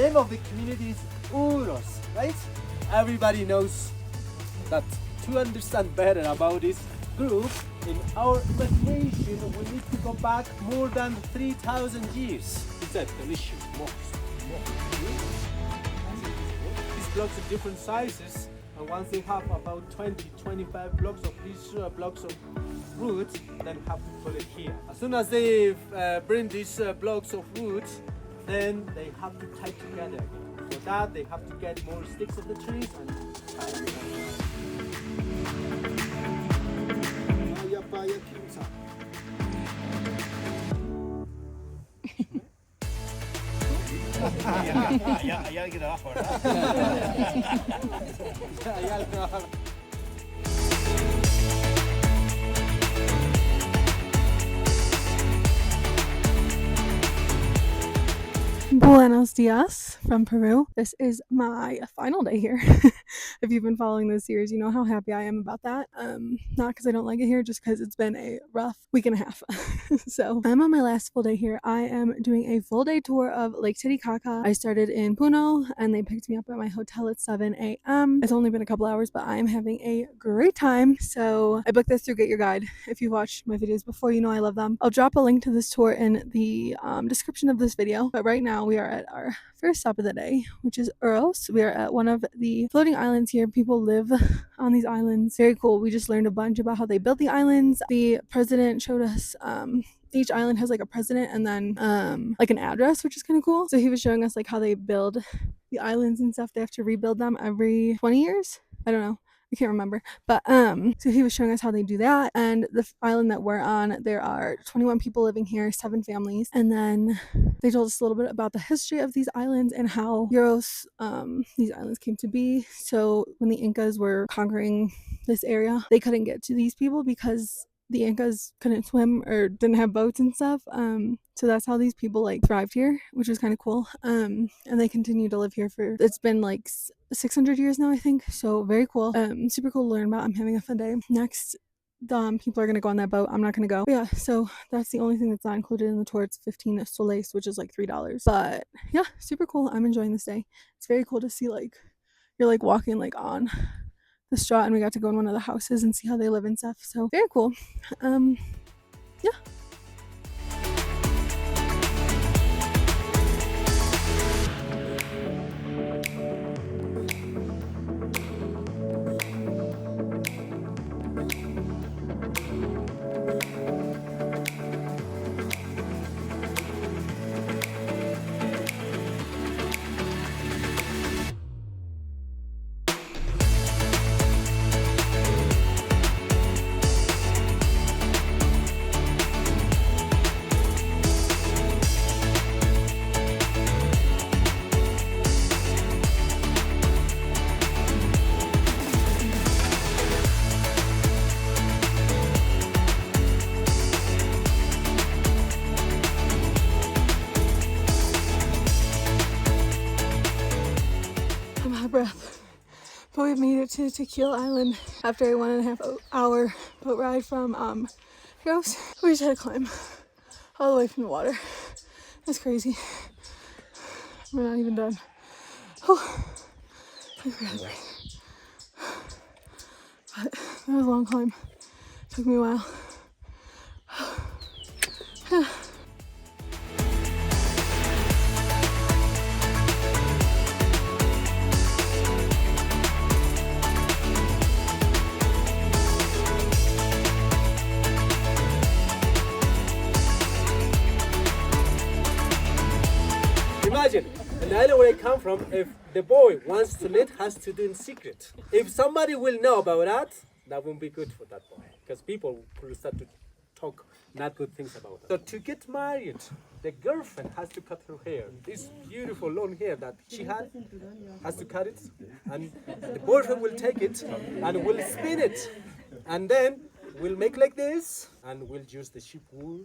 name of the community is Uros, right? Everybody knows that to understand better about this group, in our imagination, we need to go back more than 3,000 years. It's a delicious box. These blocks are different sizes, and once they have about 20-25 blocks of these blocks of wood, then have to put it here. As soon as they bring these blocks of wood, then they have to tie together again. For that, they have to get more sticks of the trees and tie them together. Hay alguien abajo, ¿verdad? Hay alguien abajo. Buenos dias from Peru. This is my final day here. If you've been following this series, you know how happy I am about that. Not because I don't like it here, just because it's been a rough week and a half. So I'm on my last full day here. I am doing a full day tour of Lake Titicaca. I started in Puno and they picked me up at my hotel at 7 a.m. It's only been a couple hours, but I am having a great time. So I booked this through Get Your Guide. If you've watched my videos before, you know I love them. I'll drop a link to this tour in the description of this video. But right now we are at our first stop of the day, which is Uros. We are at one of the floating islands here. People live on these islands. Very cool. We just learned a bunch about how they built the islands. The president showed us each island has like a president and then like an address, which is kind of cool. So he was showing us like how they build the islands and stuff. They have to rebuild them every 20 years. I don't know. I can't remember, but so he was showing us how they do that. And the island that we're on, there are 21 people living here, 7 families, and then they told us a little bit about the history of these islands and how Uros, these islands came to be. So when the Incas were conquering this area, they couldn't get to these people because the Incas couldn't swim or didn't have boats and stuff. So that's how these people like thrived here, which was kind of cool. And they continue to live here for, it's been like 600 years now, I think. So very cool. Super cool to learn about. I'm having a fun day. Next, people are going to go on that boat. I'm not going to go. But yeah, so that's the only thing that's not included in the tour. It's 15 soles, which is like $3. But yeah, super cool. I'm enjoying this day. It's very cool to see like, you're like walking like on the straw, and we got to go in one of the houses and see how they live and stuff. So very cool. Yeah. Breath. But we've made it to Taquile Island after a 1.5 hour boat ride from Uros. We just had to climb all the way from the water. That's crazy. We're not even done. Oh, but that was a long climb. Took me a while. Imagine, an island where I come from, if the boy wants to knit, has to do in secret. If somebody will know about that, that won't be good for that boy. Because people will start to talk not good things about that. So to get married, the girlfriend has to cut her hair. This beautiful long hair that she had, has to cut it. And the boyfriend will take it and will spin it. And then we'll make like this, and we'll use the sheep wool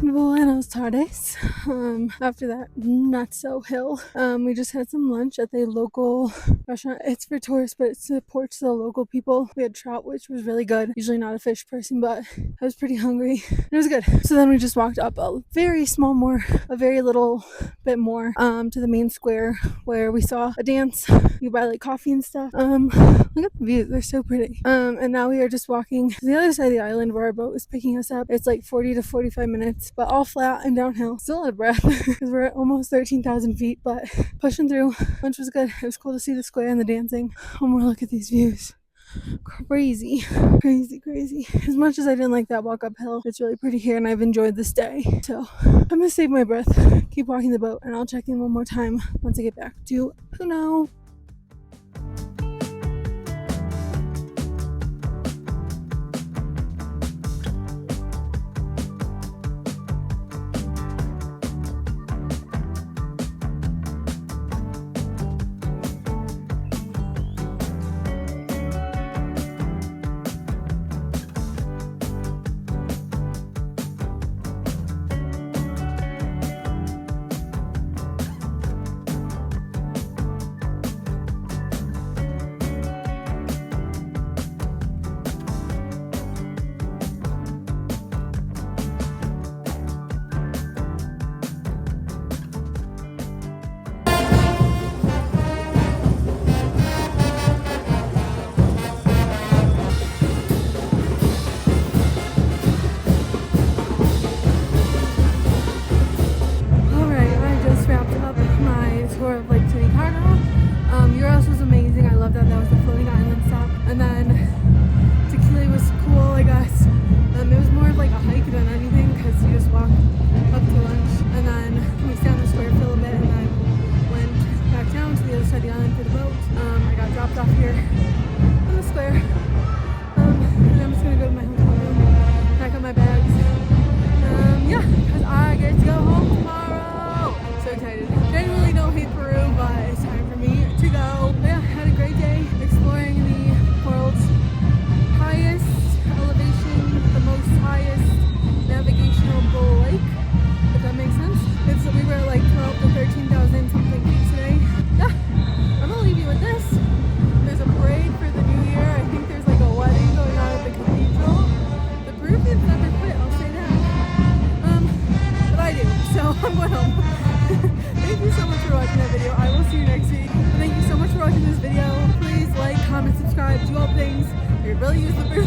to Buenos buenos tardes. After that not so hill, we just had some lunch at the local restaurant. It's for tourists, but it supports the local people. We had trout, which was really good. Usually not a fish person, but I was pretty hungry. It was good. So then we just walked up a very little bit more to the main square where we saw a dance. You buy like coffee and stuff. Look at the views, they're so pretty. And now we are just walking to the other side of the island where our boat is picking us up. It's like 40 to 45 minutes, but all flat and downhill. Still out of breath because we're at almost 13,000 feet, but pushing through. Lunch was good. It was cool to see the square and the dancing. One more look at these views. Crazy. As much as I didn't like that walk uphill, it's really pretty here and I've enjoyed this day. So I'm gonna save my breath, keep walking the boat, and I'll check in one more time once I get back to Puno. Of Lake Titicaca. Uros was amazing. I love that was the floating island stop. And then Taquile was cool, I guess. It was more of like a hike than anything because you just walk up to lunch and then we stayed on the square for a little bit and then went back down to the other side of the island for the boat. I got dropped off here on the square. And I'm just gonna go to my hotel room, pack up my bags. Yeah, because I get to go home tomorrow. So excited. Genuinely don't hate Peru, but it's time for me to go. But yeah, had a great day exploring the world's highest elevation, the most highest navigational lake, if that makes sense. We were at like 12 to 13,000 something feet today. Yeah, I'm gonna leave you with this. There's a parade for the new year. I think there's like a wedding going on at the cathedral. The Peruvians never quit, I'll say that. But I do, so I'm going home. Thank you so much for watching that video. I will see you next week. Thank you so much for watching this video. Please like, comment, subscribe, do all things. I really use the Peru